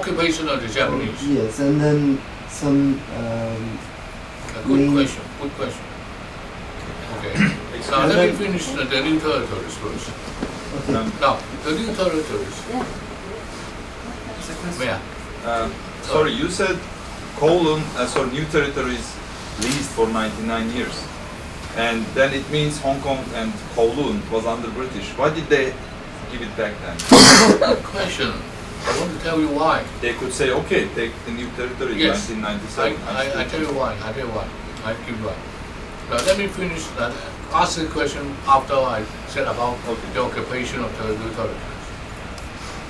occupation of the Japanese. Yes, and then some. A good question. Good question. Okay. Now let me finish the new territories first. Okay. Now the new territories. Yeah. Yeah. Sorry, you said Kowloon, new territories leased for 99 years. And then it means Hong Kong and Kowloon was under British. Why did they give it back then? Good question. I want to tell you why. They could say, okay, take the new territory in Yes. 1997. I tell you why. I tell you why. I give you why. Now let me finish that. Ask the question after I said about the occupation of the new territories.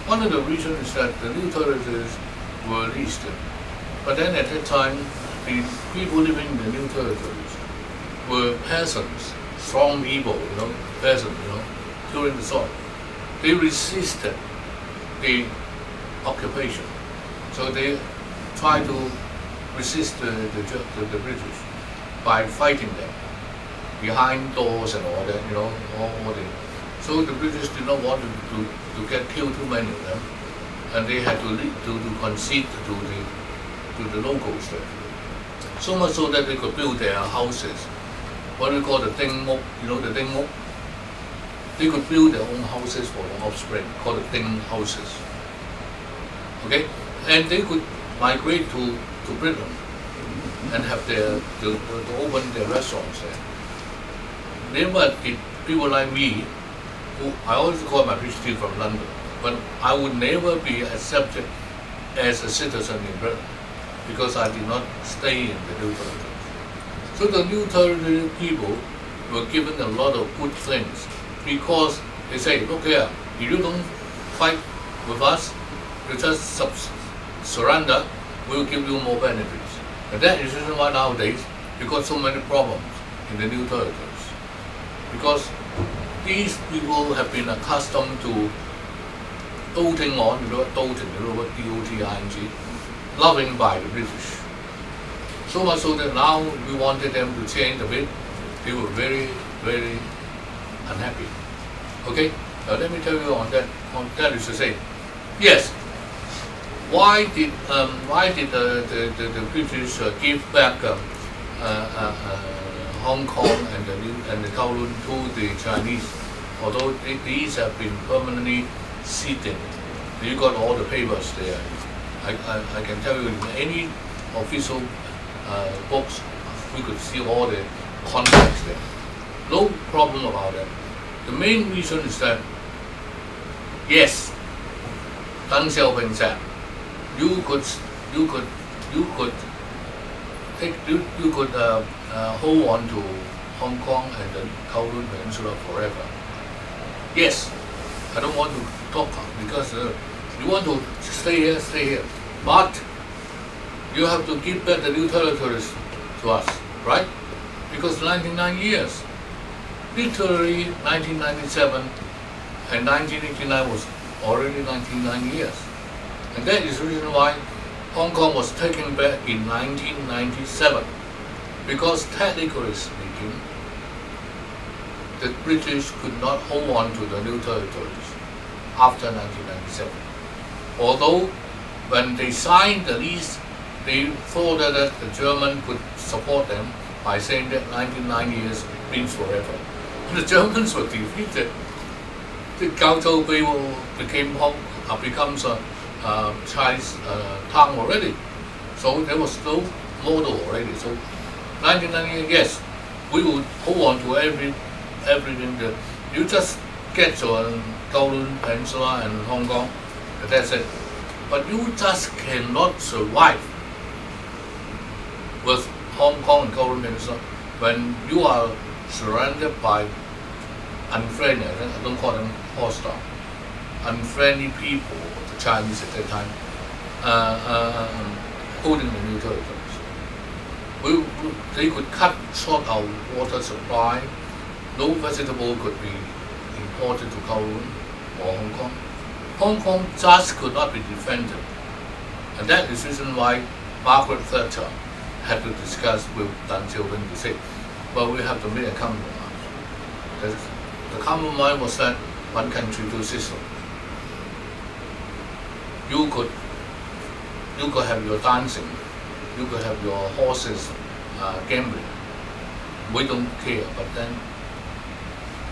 One of the reasons is that the new territories were leased. But then at that time, the people living in the new territories were peasants, strong people, peasants, during the Song. They resisted the occupation. So they tried to resist the British by fighting them behind doors and all that, all the. So the British did not want to get killed too many of them, and they had to concede to the locals there. So much so that they could build their houses. What we call the Ding Mok, the Ding Mok. They could build their own houses for the offspring, called the Ding houses. Okay, and they could migrate to Britain and have to open their restaurants there. Never did people like me, who I always call my PhD from London, but I would never be accepted as a citizen in Britain because I did not stay in the new territories. So the new territory people were given a lot of good things because they say, look here, if you don't fight with us, you just surrender, we'll give you more benefits. And that is the reason why nowadays you got so many problems in the new territories. Because these people have been accustomed to doting on, doting, D-O-T-I-N-G, loving by the British. So much so that now we wanted them to change a bit. They were very, very unhappy. Okay? Now let me tell you on that is to say, yes, why did the British give back Hong Kong and the Kowloon to the Chinese? Although these have been permanently ceded, you got all the papers there. I can tell you in any official books, we could see all the contracts there. No problem about that. The main reason is that, yes, Deng Xiaoping said, you could hold on to Hong Kong and the Kowloon Peninsula forever. Yes, I don't want to talk because you want to stay here. But you have to give back the new territories to us, right? Because 99 years. Literally 1997 and 1989 was already 99 years. And that is the reason why Hong Kong was taken back in 1997. Because technically speaking, the British could not hold on to the new territories after 1997. Although when they signed the lease, they thought that the German could support them by saying that 99 years means forever. The Germans were defeated. The Gao Bei becomes a Chinese town already. So there was no model already. So 1998, yes, we would hold on to everything that you just get your Kowloon Peninsula and Hong Kong, and that's it. But you just cannot survive with Hong Kong and Kowloon Peninsula when you are surrounded by unfriendly, I don't call them hostile, unfriendly people, the Chinese at that time, holding the new territories. They could cut short our water supply. No vegetable could be imported to Kowloon or Hong Kong. Hong Kong just could not be defended. And that is the reason why Margaret Thatcher had to discuss with Deng Xiaoping to say, well, we have to make a compromise. The compromise was that one country, two systems. You could You could have your dancing, you could have your horses gambling. We don't care, but then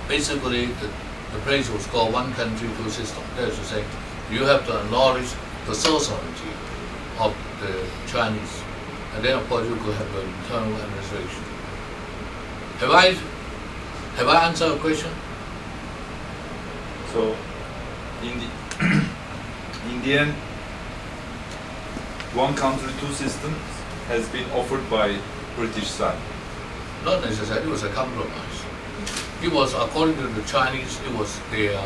basically the place was called one country, two system. That is to say, you have to acknowledge the sovereignty of the Chinese. And then of course you could have the internal administration. Have I answered your question? So, in the end, one country, two systems has been offered by British side. Not necessarily, it was a compromise. It was, according to the Chinese, it was their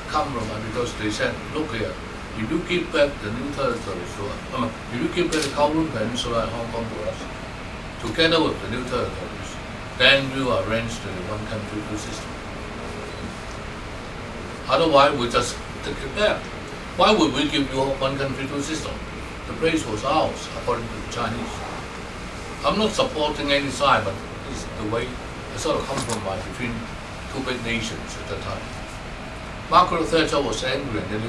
compromise because they said, look here, if you give back the new territories to us, if you give back the Kowloon Peninsula and Hong Kong to us, together with the new territories, then we will arrange the one country, two system. Otherwise, we just take it back. Why would we give you one country, two system? The place was ours, according to the Chinese. I'm not supporting any side, but it's the way, a sort of compromise between two big nations at the time. Margaret Thatcher was angry and then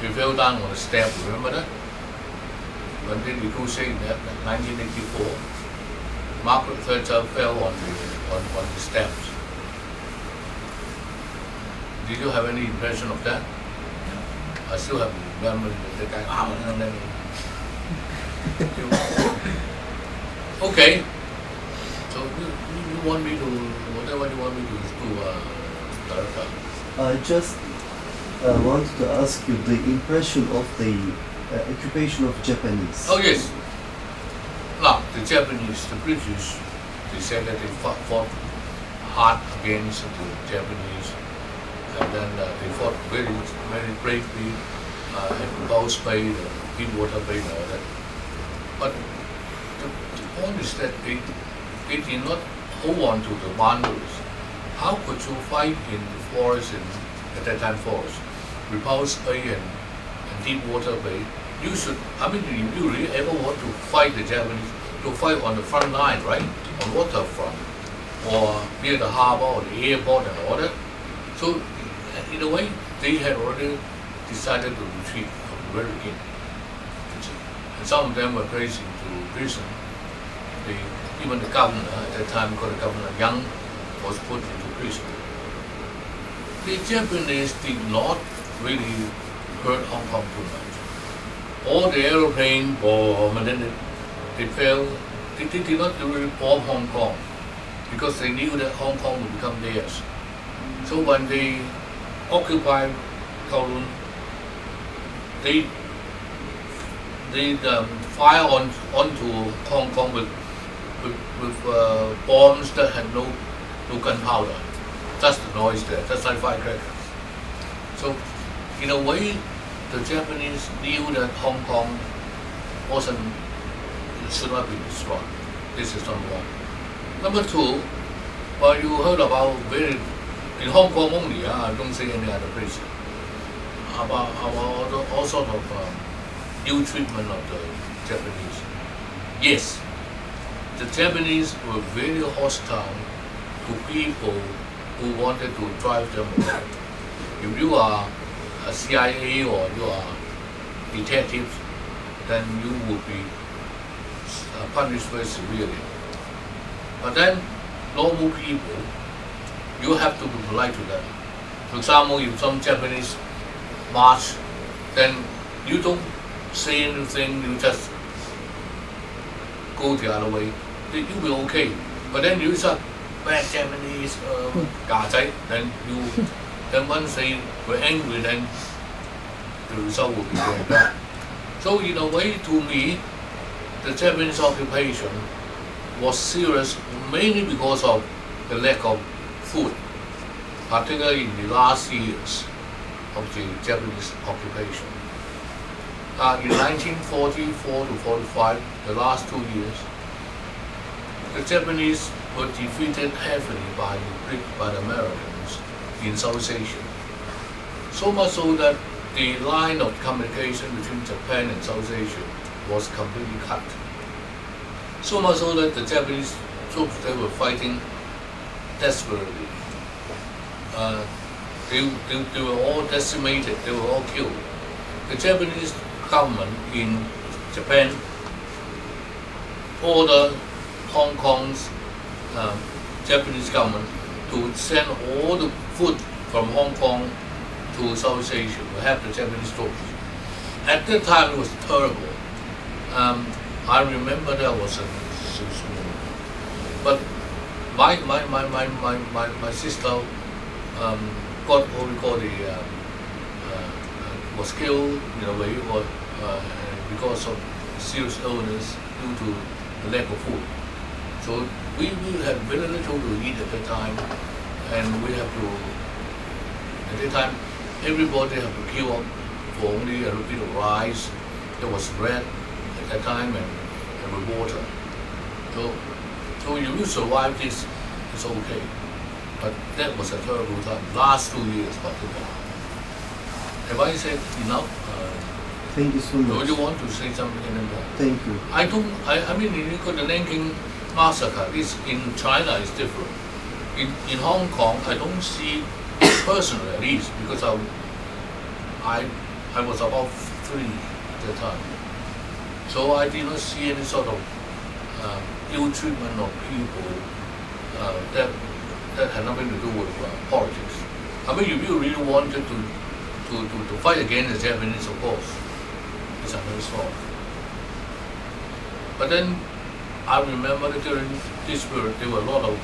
he fell down on the step, remember that? When they negotiated that in 1984, Margaret Thatcher fell on the steps. Did you have any impression of that? I still have memory of the guy. Okay. So you want me to, whatever you want me to do, Director? I just wanted to ask you the impression of the occupation of Japanese. Oh yes. Now the Japanese, the British, they said that they fought hard against the Japanese, and then they fought very, very bravely at Bowes Bay, the Deepwater Bay, and all that. But the point is that they did not hold on to the boundaries. How could you fight in the forest, at that time forest, Repulse Bay and Deepwater Bay? You should, I mean, if you really ever want to fight the Japanese, to fight on the front line, right? On waterfront, or near the harbor, or the airport and all that. So, in a way, they had already decided to retreat from the very beginning. And some of them were placed into prison. Even the governor at that time, called the Governor Young, was put into prison. The Japanese did not really hurt Hong Kong too much. All the aeroplane bomb, and then they fell. They did not really bomb Hong Kong because they knew that Hong Kong would become theirs. So when they occupied Kowloon, they fire onto Hong Kong with bombs that had no gunpowder, just the noise there, just like firecrackers. So, in a way, the Japanese knew that Hong Kong should not be destroyed. This is number one. Number two, well, you heard about in Hong Kong only, I don't say any other place, about all sort of ill treatment of the Japanese. Yes, the Japanese were very hostile to people who wanted to drive them away. If you are a CIA or you are detectives, then you will be punished very severely. But then, normal people, you have to be polite to them. For example, if some Japanese march, then you don't say anything, you just go the other way. You'll be okay. But then you start bad Japanese, then once they were angry, then the result will be very bad. So in a way, to me, the Japanese occupation was serious mainly because of the lack of food, particularly in the last years of the Japanese occupation. In 1944 to 45, the last 2 years, the Japanese were defeated heavily by the Americans in South Asia. So much so that the line of communication between Japan and South Asia was completely cut. So much so that the Japanese troops, they were fighting desperately. They were all decimated, they were all killed. The Japanese government in Japan ordered Hong Kong's Japanese government to send all the food from Hong Kong to Southeast Asia to have the Japanese troops. At that time, it was terrible. I remember that was so small. But my sister got what we call the was killed in a way, or because of serious illness due to the lack of food. So we had very little to eat at that time, and we have to, at that time, everybody have to queue up for only a little bit of rice. There was bread at that time and with water. So you will survive this, it's okay. But that was a terrible time. Last 2 years, particularly. Have I said enough? Thank you so Do much. you want to say something anymore? Thank you. I mean, you got the Nanking massacre. This in China is different. In Hong Kong, I don't see personally, at least, because I was about 3 at the time. So I did not see any sort of ill treatment of people that had nothing to do with politics. I mean, if you really wanted to fight against the Japanese, of course, it's another story. But then I remember that during this period there were a lot of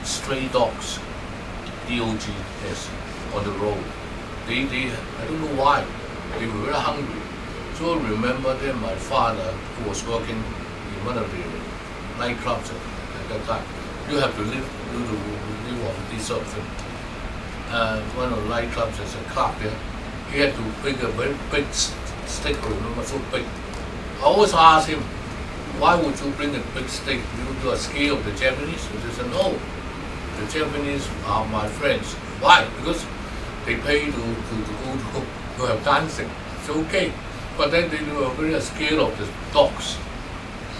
stray dogs, DOGs, on the road. They I don't know why, they were very hungry. So I remember that my father, who was working in one of the nightclubs at that time, you have to live on this sort of thing. One of the nightclubs, there's a club there. He had to bring a very big stick, remember, so big. I always ask him, why would you bring a big stick? You do a scale of the Japanese? He said, no, the Japanese are my friends. Why? Because they pay to go to have dancing. It's okay. But then they do a very scale of the dogs.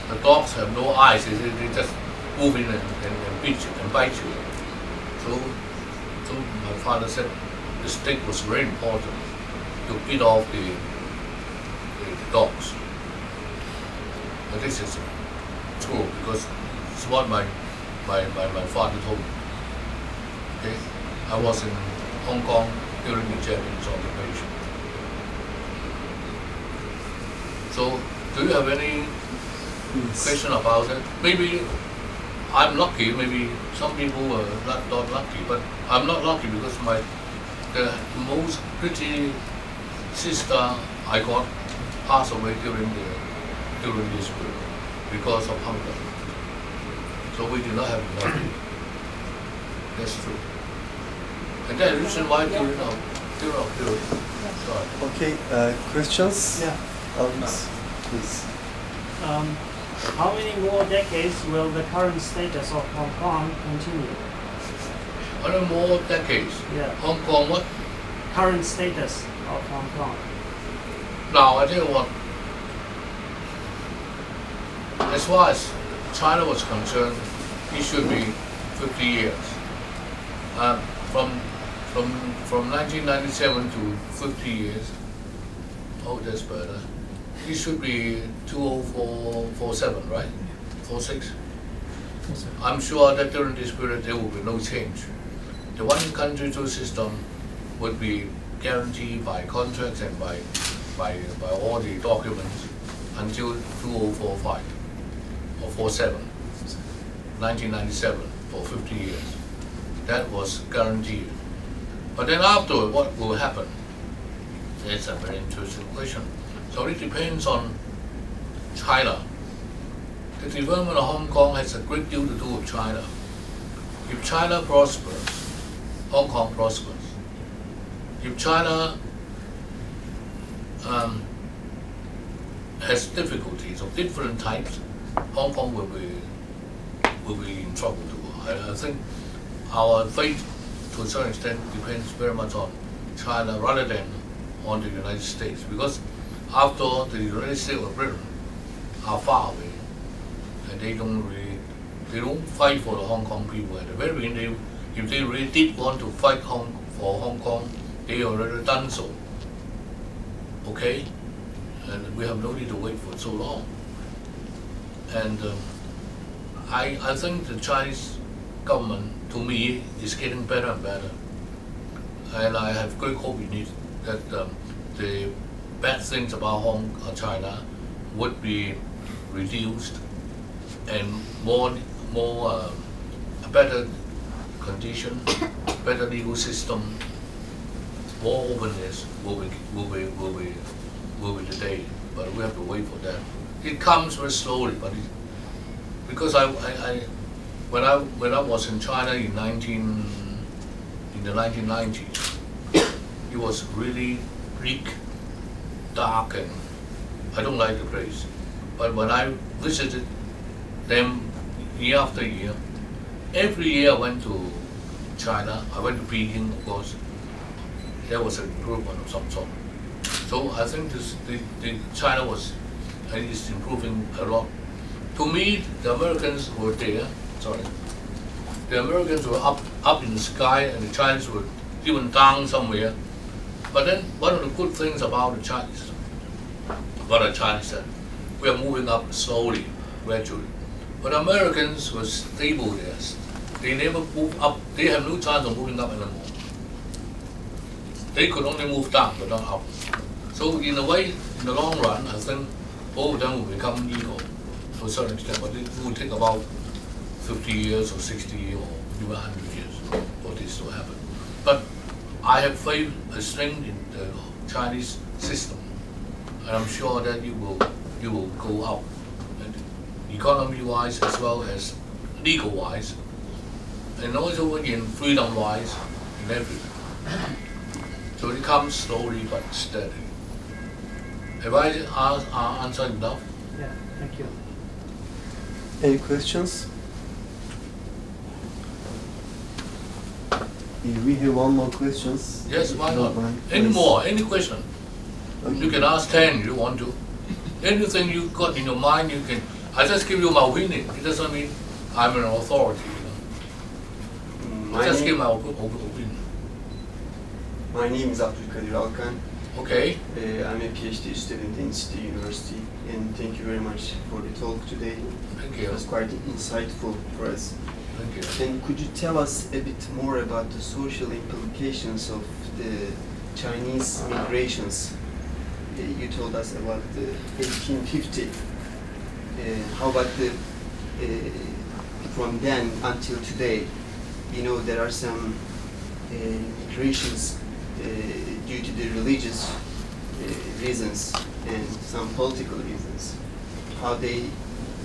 The dogs have no eyes, they just move in and beat you and bite you. So my father said the stick was very important to beat off the dogs. But this is true because it's what my father told me. Okay? I was in Hong Kong during the Japanese occupation. So do you have any Yes. question about it? Maybe I'm lucky, maybe some people were not lucky, but I'm not lucky because the most pretty sister I got passed away during this period because of hunger. So we did not have enough to eat. That's true. And that's the reason why during our period. Sorry. Okay, questions? Yeah. Please. How many more decades will the current status of Hong Kong continue? How many more decades? Yeah. Hong Kong, what? Current status of Hong Kong. Now, I tell you what, as far as China was concerned, it should be 50 years. From 1997 to 50 years, oh, that's better. It should be 2047, right? 46? I'm sure that during this period there will be no change. The one country, two system would be guaranteed by contracts and by all the documents until 2045 or 47, 1997 for 50 years. That was guaranteed. But then afterward, what will happen? That's a very interesting question. So it depends on China. The development of Hong Kong has a great deal to do with China. If China prospers, Hong Kong prospers. If China has difficulties of different types, Hong Kong will be in trouble too. I think our fate, to a certain extent, depends very much on China rather than on the United States, because after all, the United States or Britain are far away, and they don't fight for the Hong Kong people. At the very beginning, if they really did want to fight for Hong Kong, they already done so. Okay, and we have no need to wait for so long. And I think the Chinese government, to me, is getting better and better. And I have great hope in it that the bad things about China would be reduced and a better condition, better legal system, more openness will be the day. But we have to wait for that. It comes very slowly, but because when I was in China in the 1990s, it was really bleak, dark, and I don't like the place. But when I visited them year after year, every year I went to China. I went to Beijing, of course. There was an improvement of some sort. So I think China is improving a lot. To me, the Americans were there. Sorry, the Americans were up in the sky, and the Chinese were even down somewhere. But then one of the good things about the Chinese, said, we are moving up slowly, gradually. But Americans were stable there. They never move up. They have no chance of moving up anymore. They could only move down, but not up. So in a way, in the long run, I think all of them will become equal to a certain extent. But it will take about 50 years or 60 years or even 100 years for this to happen. But I have faith, a strength in the Chinese system, and I'm sure that you will go up, and economy-wise as well as legal-wise, and also in freedom-wise, and everything. So it comes slowly but steady. Have I answered enough? Yeah, thank you. Any questions? We have one more questions. Yes, why If you not? don't mind, Any please. more? Any question? Okay. You can ask 10 if you want to. Anything you got in your mind, you can. I just give you my opinion. It doesn't mean I'm an authority. I just give my opinion. My name is Abdülkadir Alkan. Okay? I'm a PhD student in City University, and thank you very much for the talk today. Thank It you. was quite insightful for us. Thank you. And could you tell us a bit more about the social implications of the Chinese migrations? You told us about the 1850. How about from then until today? You know, there are some migrations due to the religious reasons and some political reasons.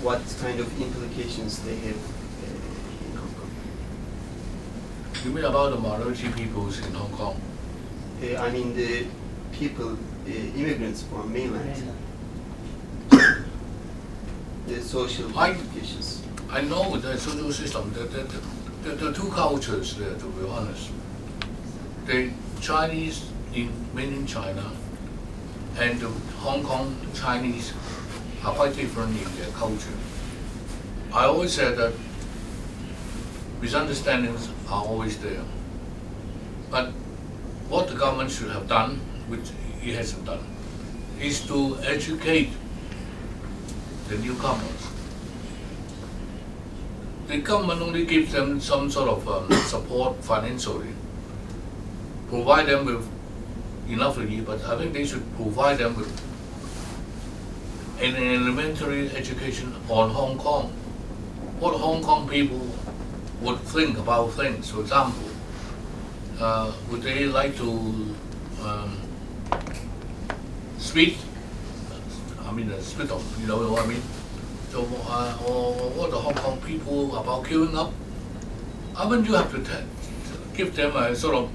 What kind of implications they have in Hong Kong? You mean about the minority peoples in Hong Kong? I mean the people, immigrants from mainland, the social implications. I know the social system, the two cultures there, to be honest. The Chinese in mainland China and the Hong Kong Chinese are quite different in their culture. I always said that misunderstandings are always there. But what the government should have done, which it hasn't done, is to educate the newcomers. The government only gives them some sort of support financially, provide them with enough to eat, but I think they should provide them with an elementary education on Hong Kong. What Hong Kong people would think about things. For example, would they like to spit? I mean, spit on, you know what I mean? So, or what the Hong Kong people about queuing up? I mean, you have to give them a sort of,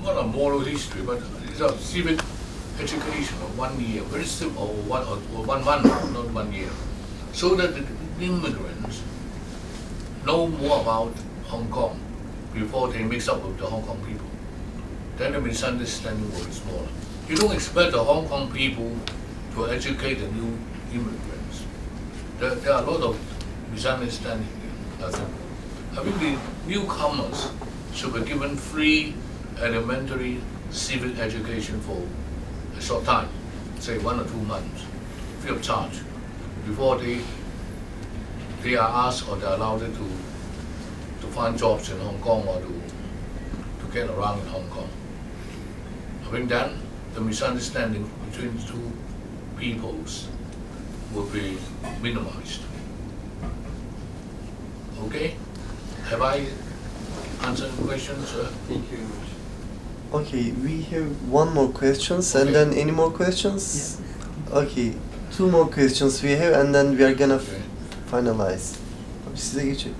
not a moral history, but it's a civic education of 1 year, very simple, or 1 month, not 1 year, so that the immigrants know more about Hong Kong before they mix up with the Hong Kong people. Then the misunderstanding will be smaller. You don't expect the Hong Kong people to educate the new immigrants. There are a lot of misunderstanding there, I think. I think the newcomers should be given free elementary civic education for a short time. say 1 or 2 months, free of charge, before they are asked or they're allowed to find jobs in Hong Kong or to get around in Hong Kong. I think then the misunderstanding between the two peoples will be minimized. Okay? Have I answered the question, sir? Thank you very much. Okay, we have one more questions, and Okay. then any more questions? Okay, 2 more questions we have, and then we are gonna Okay. finalize. Abi size geçelim.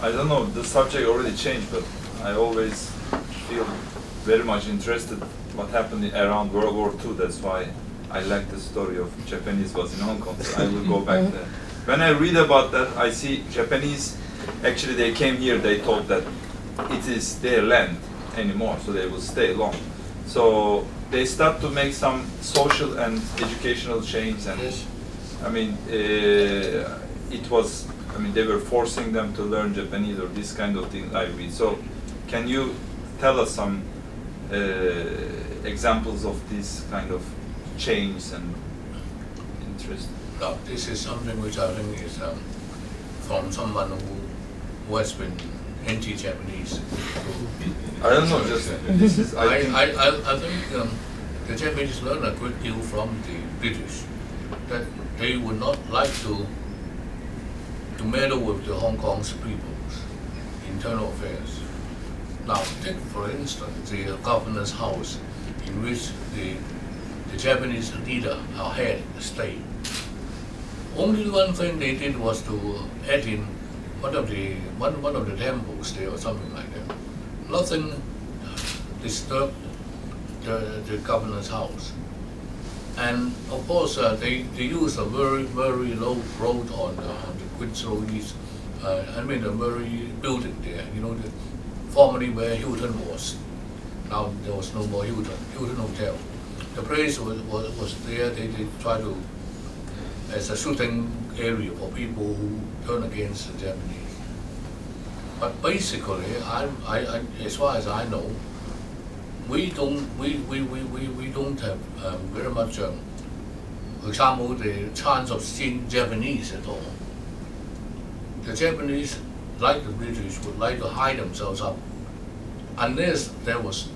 I don't know, the subject already changed, but I always feel very much interested what happened around World War II. That's why I like the story of Japanese was in Hong Kong. So I will go back there. When I read about that, I see Japanese, actually they came here, they thought that it is their land anymore, so they will stay long. So they start to make some social and educational change, and Yes. I mean, they were forcing them to learn Japanese or this kind of thing I read. So can you tell us some examples of this kind of change and interest? Now, this is something which I think is from someone who has been anti-Japanese. I don't know, just this is, I think, I think the Japanese learned a great deal from the British, that they would not like to meddle with the Hong Kong's people's internal affairs. Now, take for instance the governor's house, in which the Japanese leader, our head, stayed. Only one thing they did was to add in one of the temples there or something like that. Nothing disturbed the governor's house. And of course, they used a very, very low road on the Queen's Road East. I mean, the Murray building there, you know, formerly where Hilton was. Now there was no more Hilton Hotel. The place was there. They tried to, as a shooting area for people who turn against the Japanese. But basically, as far as I know, we don't have very much, for example, the chance of seeing Japanese at all. The Japanese, like the British, would like to hide themselves up unless there was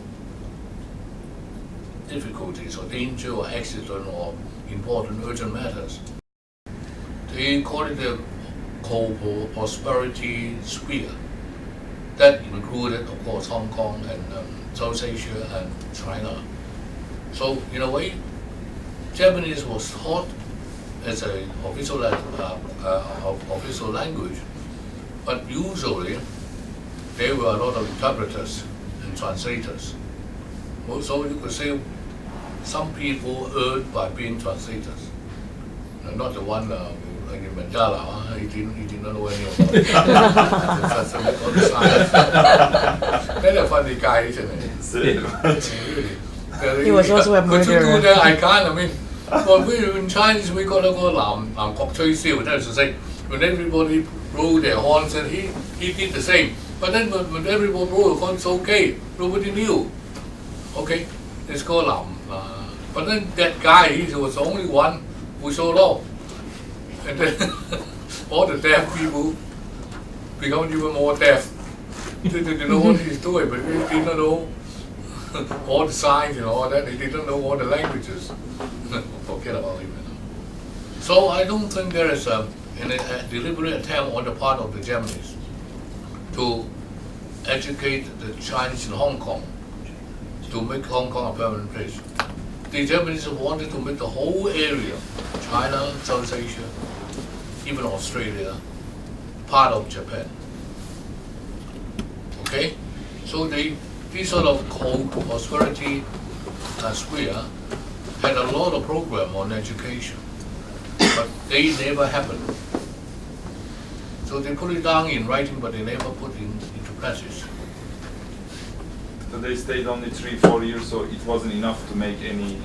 difficulties or danger or accident or important urgent matters. They call it the co-prosperity sphere. That included, of course, Hong Kong and South Asia and China. So, in a way, Japanese was taught as an official language, but usually there were a lot of interpreters and translators. So you could say some people earned by being translators. Not the one like in Mandela, he didn't know any of it. That's a bit on the side. Very funny guy, isn't he? Really. He was also a Could you do murderer. that? I can't. I mean, well, in Chinese we got a Nam Kok Chui Siu. That is to say, when everybody blew their horns, and he did the same. But then when everybody blew the horns, okay, nobody knew. Okay, it's called Nam. But then that guy, he was the only one who showed off. And then all the deaf people become even more deaf. They know what he's doing, but they didn't know all the signs and all that. They didn't know all the languages. Forget about it. So I don't think there is a deliberate attempt on the part of the Japanese to educate the Chinese in Hong Kong, to make Hong Kong a permanent place. The Japanese wanted to make the whole area, China, South Asia, even Australia, part of Japan. Okay? So this sort of prosperity sphere had a lot of program on education, but they never happened. So they put it down in writing, but they never put it into practice. So they stayed only 3-4 years, so it wasn't enough to make any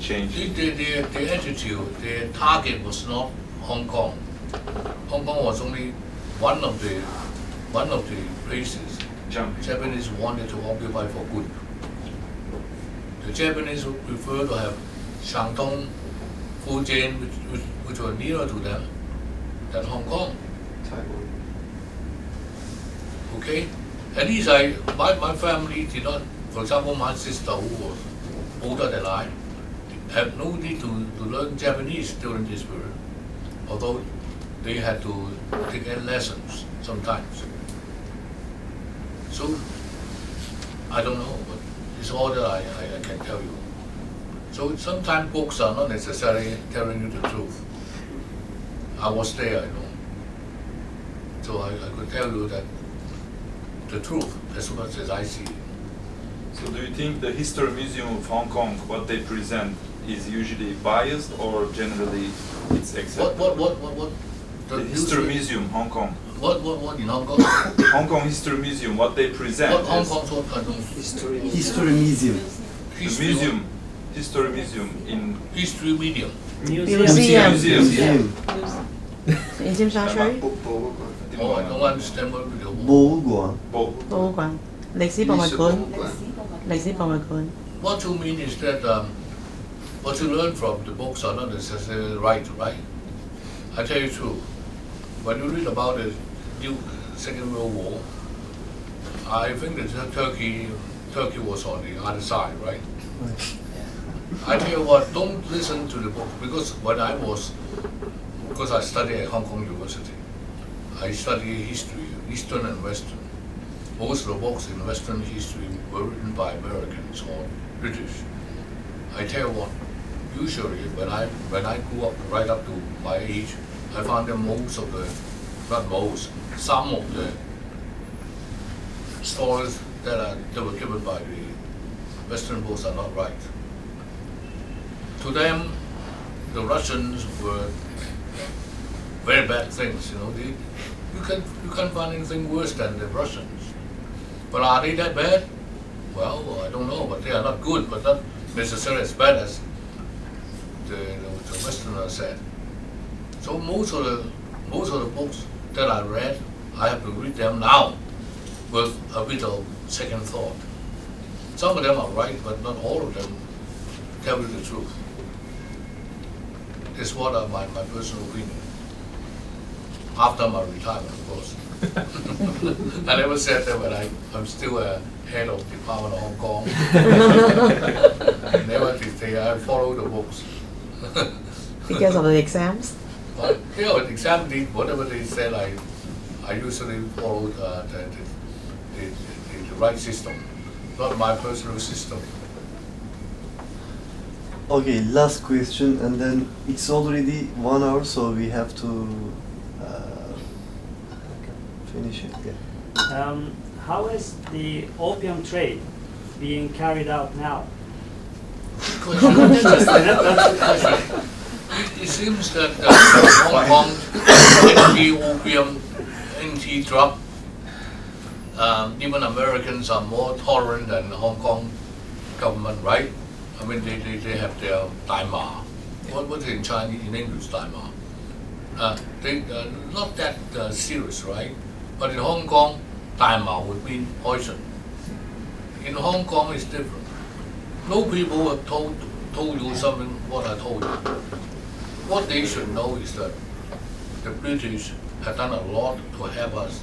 change. The attitude, the target was not Hong Kong. Hong Kong was only one of the places Japanese wanted to occupy for good. The Japanese would prefer to have Shantung, Fujian, which were nearer to them than Hong Kong. Taiwan. Okay? At least my family did not, for example, my sister who was older than I, had no need to learn Japanese during this period, although they had to take lessons sometimes. So, I don't know, but it's all that I can tell you. So sometimes books are not necessarily telling you the truth. I was there, I know. So I could tell you that the truth as much as I see it. So do you think the History Museum of Hong Kong, what they present, is usually biased or generally it's acceptable? What? The History Museum, Hong Kong. What in Hong Kong? Hong Kong History Museum, what they present What Hong is Kong's what kind of History. History Museum. the history? museum, History Museum in History medium. Museum. Museum. 你知唔知沙區？博物館。 Oh, I don't understand what the 博物館。 博物館、歷史博物館、歷史博物館。 What you mean is that what you learn from the books are not necessarily right? I tell you the truth. When you read about the Second World War, I think that Turkey was on the other side, right? I tell you what, don't listen to the book because because I studied at Hong Kong University. I study history, Eastern and Western. Most of the books in Western history were written by Americans or British. I tell you what, usually when I grew up right up to my age, I found that some of the stories that were given by the Western books are not right. To them, the Russians were very bad things. You can't find anything worse than the Russians. But are they that bad? Well, I don't know, but they are not good, but not necessarily as bad as the Westerners said. So most of the books that I read, I have to read them now with a bit of second thought. Some of them are right, but not all of them tell you the truth. This is what my personal opinion. After my retirement, of course. I never said that when I'm still head of the Department of Hong Kong. Never did say I follow the books. Because of the exams? But exam whatever they said, I usually followed the right system, not my personal system. Okay, last question, and then it's already 1 hour, so we have to finish it. Yeah. How is the opium trade being carried out now? It seems that Hong Kong anti-opium, anti-drug, even Americans are more tolerant than the Hong Kong government, right? I mean, they have their daima. What's in Chinese, in English, daima? They not that serious, right? But in Hong Kong, daima would mean poison. In Hong Kong, it's different. No people have told you something what I told you. What they should know is that the British have done a lot to help us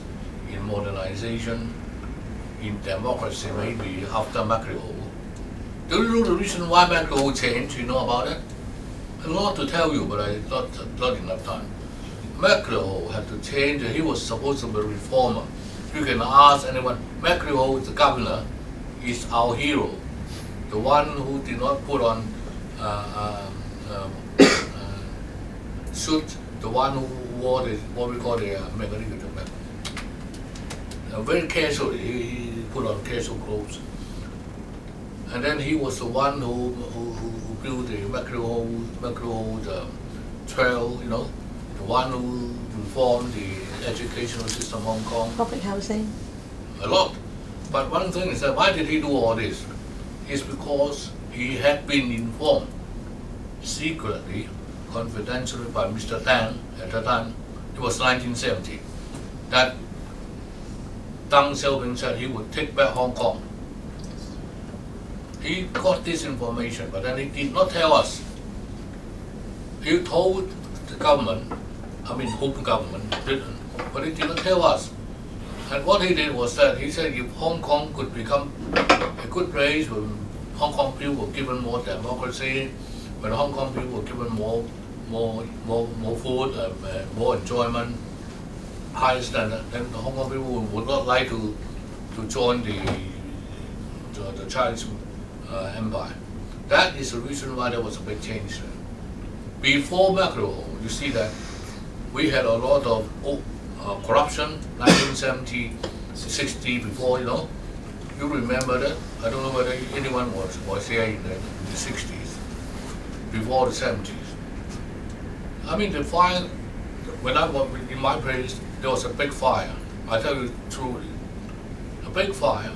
in modernization, in democracy, maybe after MacLeod. Do you know the reason why MacLeod changed? You know about it? A lot to tell you, but not enough time. MacLeod had to change. He was supposed to be a reformer. You can ask anyone. MacLeod, the governor, is our hero. The one who did not put on suit, the one who wore what we call very casually. He put on casual clothes. And then he was the one who built the MacLeod trail, the one who reformed the educational system of Hong Kong. Public housing? A lot. But one thing is that why did he do all this? It's because he had been informed secretly, confidentially by Mr. Tang at the time, it was 1970, that Deng Xiaoping said he would take back Hong Kong. he got this information, but then he did not tell us. He told the government, I mean Home government didn't, but he did not tell us. And what he did was that he said if Hong Kong could become a good place, when Hong Kong people were given more democracy, when Hong Kong people were given more food, more enjoyment, higher standard, then the Hong Kong people would not like to join the Chinese empire. That is the reason why there was a big change there. Before macro, you see that we had a lot of corruption, 1970, 60 before, you know. You remember that? I don't know whether anyone was there in the 60s, before the 70s. I mean, the fire, when I was in my place, there was a big fire. I tell you truly, a big fire.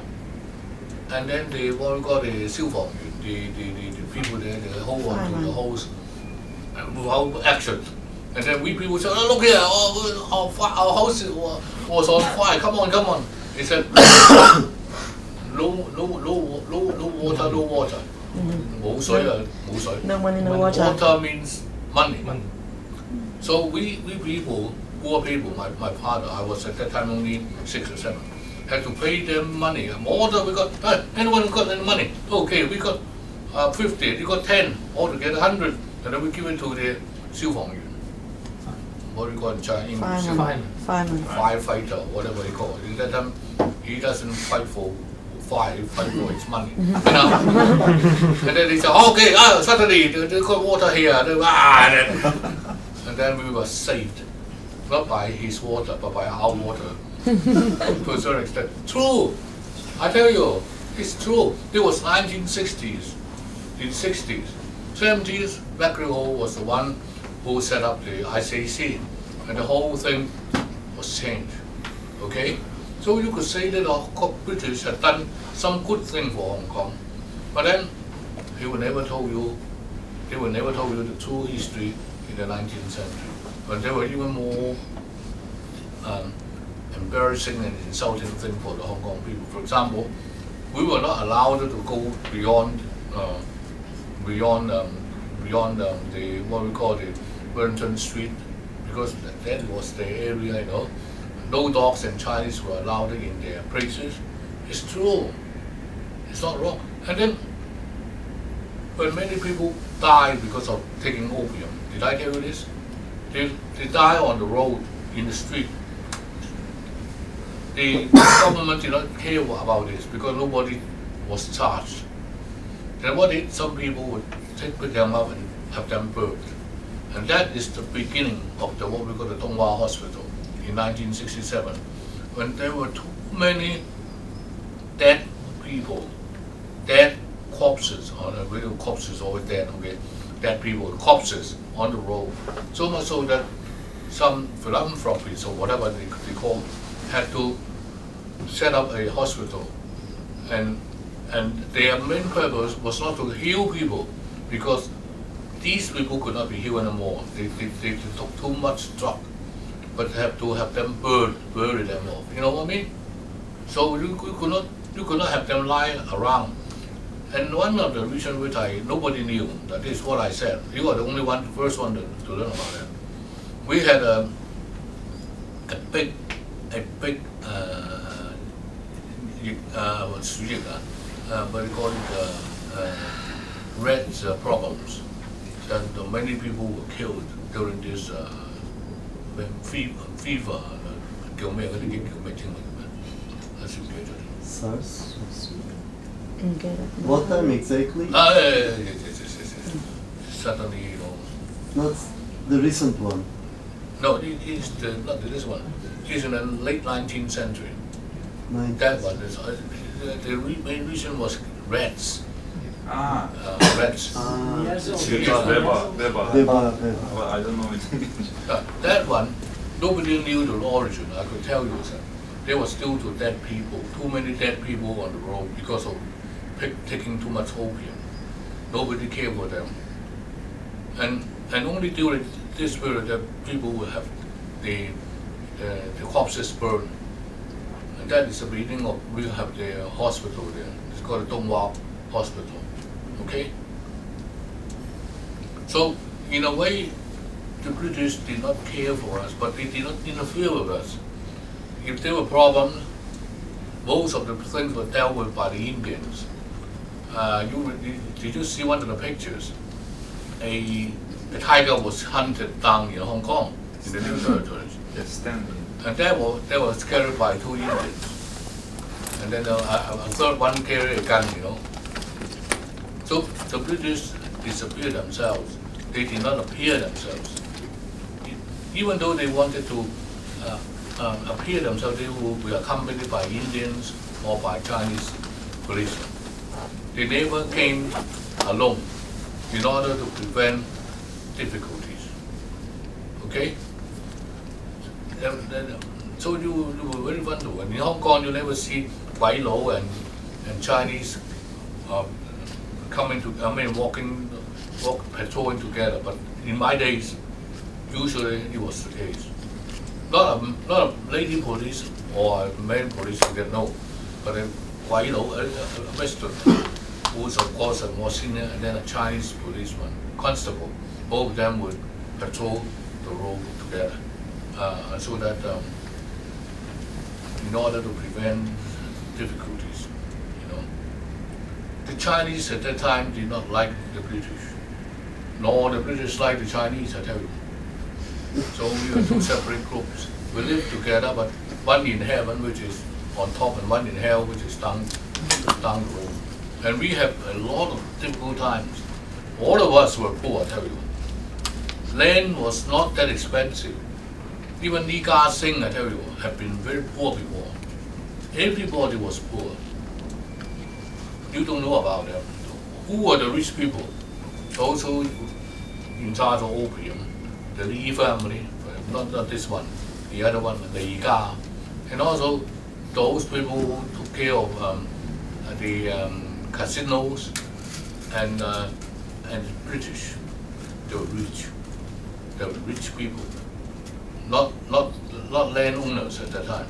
And then what we call the Silver, the people there, they hold on to the hose without action. And then we people said, oh, look here, our house was on fire, come on. He said, no water. No水. No money, no water. Water means money. So we people, poor people, my father, I was at that time only 6 or 7, had to pay them money. More than we got, anyone got any money? Okay, we got 50, you got 10, altogether 100, and then we give it to the 消防员. What do you call it in Chinese? Fireman. Firefighter, whatever they call it. That time, he doesn't fight for fire, he fight for his money. You know? And then they say, okay, suddenly they got water here. And then we were saved, not by his water, but by our water. To a certain extent. True. I tell you, it's true. It was 1960s, in 60s. 70s, Macquarie was the one who set up the ICC, and the whole thing was changed. Okay? So you could say that the British had done some good thing for Hong Kong, but then they will never tell you the true history in the 19th century, when there were even more embarrassing and insulting thing for the Hong Kong people. For example, we were not allowed to go beyond the what we call the Wellington Street, because that was the area, you know. No dogs and Chinese were allowed in their places. It's true. It's not wrong. And then, when many people died because of taking opium, did I tell you this? They die on the road, in the street. The government did not care about this because nobody was charged. Then what did some people would pick them up and have them burned. And that is the beginning of the what we call the Dong Hwa Hospital in 1967, when there were too many dead people, dead corpses, corpses always dead, okay, dead people, corpses on the road. So much so that some philanthropists or whatever they call had to set up a hospital, and their main purpose was not to heal people, because these people could not be healed anymore. They took too much drug, but have to have them bury them off. You know what I mean? So you could not have them lie around. And one of the reasons which nobody knew, that is what I said. You are the only one, the first one to learn about it. We had a big what do you call it, Reds problems. And many people were killed during this fever. SARS? Okay. What time exactly? Yes. Suddenly, you know. Not the recent one. No, it is not this one. It's in the late 19th century. That one is the main reason was rats. Rats. Yes, It okay. was Beba. Well, I don't know it. That one, nobody knew the origin. I could tell you that there were still dead people, too many dead people on the road because of taking too much opium. Nobody cared for them, and only during this period that people will have the corpses burned, and that is the beginning of we have the hospital there. It's called Dong Hwa hospital. Okay? So, in a way, the British did not care for us, but they did not interfere with us. If there were problems, most of the things were dealt with by the Indians. Did you see one of the pictures? A tiger was hunted down in Hong Kong, in the New Territories. Yes, Stanley. And that was carried by 2 Indians. And then a third one carried a gun, So the British disappeared themselves. They did not appear themselves. Even though they wanted to appear themselves, they would be accompanied by Indians or by Chinese policemen. They never came alone in order to prevent difficulties. Okay? So you were very wonderful. In Hong Kong, you never see Wai Lo and Chinese patrolling together. But in my days, usually it was the case. Not a lady police or a man police, you can know, but a Wai Lo, a Western, who is of course a more senior, and then a Chinese policeman, constable. Both of them would patrol the road together, so that in order to prevent difficulties, The Chinese at that time did not like the British, nor the British like the Chinese, I tell you. So we were two separate groups. We lived together, but one in heaven, which is on top, and one in hell, which is down the road. And we have a lot of difficult times. All of us were poor, I tell you. Land was not that expensive. Even Lee Ka Sing, I tell you, have been very poor before. Everybody was poor. You don't know about them. Who were the rich people? Also in charge of opium, the Lee family, not this one, the other one, the Yi Ga. And also those people who took care of the casinos and British. They were rich. They were rich people. Not landowners at that time.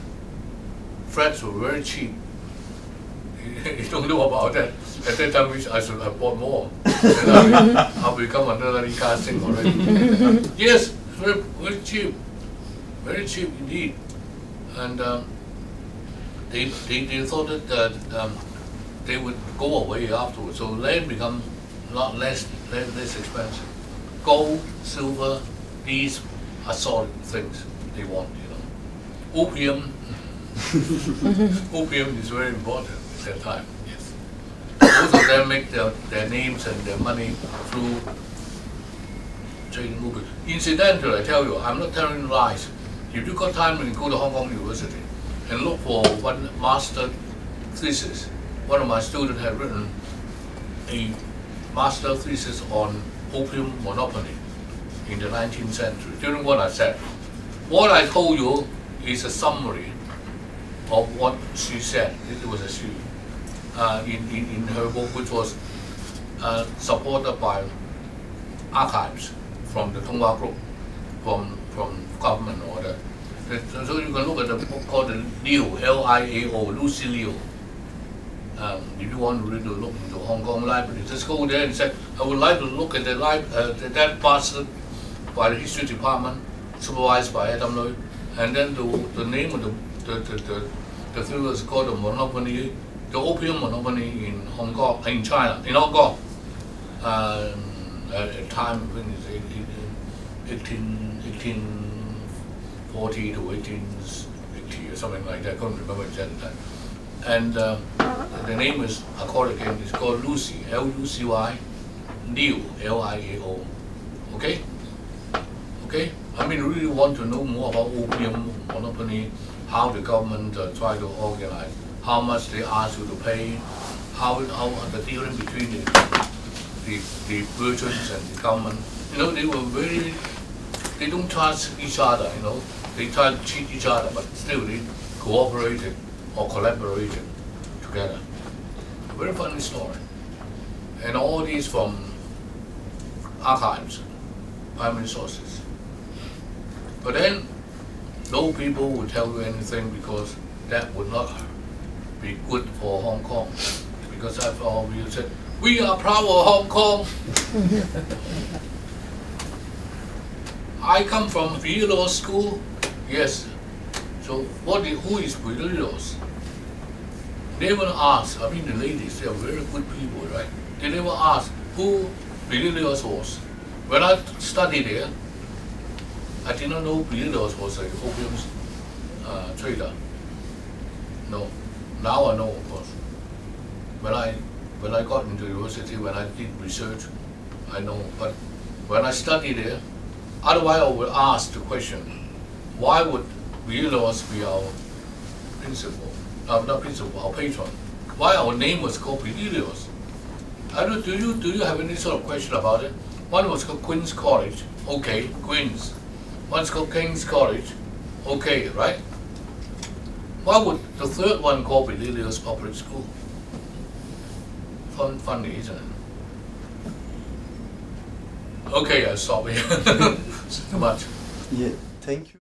Flats were very cheap. You don't know about that. At that time, I should have bought more. And I'll become another Lee Ka Sing already. Yes, very, very cheap. Very cheap indeed. And they thought that they would go away afterwards. So land become less expensive. Gold, silver, these are solid things they want, Opium, opium is very important at that time, yes. Most of them make their names and their money through trading opium. Incidentally, I tell you, I'm not telling lies. If you got time, you can go to Hong Kong University and look for one master thesis. One of my students had written a master thesis on opium monopoly in the 19th century, during what I said. What I told you is a summary of what she said. It was a she in her book, which was supported by archives from the Tonghua Group, from government order. So you can look at the book called the Liao, L-I-A-O, Lucy Liao. If you want really to look into Hong Kong library, just go there and say, I would like to look at that master by the history department, supervised by Adam Lui, and then the name of the thing was called the monopoly, the opium monopoly in Hong Kong, in China, in Hong Kong. At a time when it's 1840 to 1880 or something like that. I couldn't remember exactly that. And the name is, I call it again, it's called Lucy, L-U-C-Y, Liao, L-I-A-O. Okay? Okay? I mean, really want to know more about opium monopoly, how the government try to organize, how much they ask you to pay, how the dealing between the merchants and the government. They were very, they don't trust each other, They try to cheat each other, but still they cooperated or collaborated together. A very funny story. And all these from archives, primary sources. But then, no people would tell you anything because that would not be good for Hong Kong. because I've always said, we are proud of Hong Kong. I come from Villalo School. Yes. So who is Villalo? They never ask. I mean, the ladies, they are very good people, right? They never ask who Villalo was. When I studied there, I did not know Villalo was an opium trader. No. Now I know, of course. When I got into university, when I did research, I know. But when I studied there, otherwise I would ask the question, why would Villalo be our principal? Not principal, our patron. Why our name was called Villalo? Do you have any sort of question about it? One was called Queen's College. Okay, Queen's. One's called King's College. Okay, right? Why would the third one call Villalo's Public School? Funny, isn't it? Okay, I stop here. Too much. Yeah, thank you.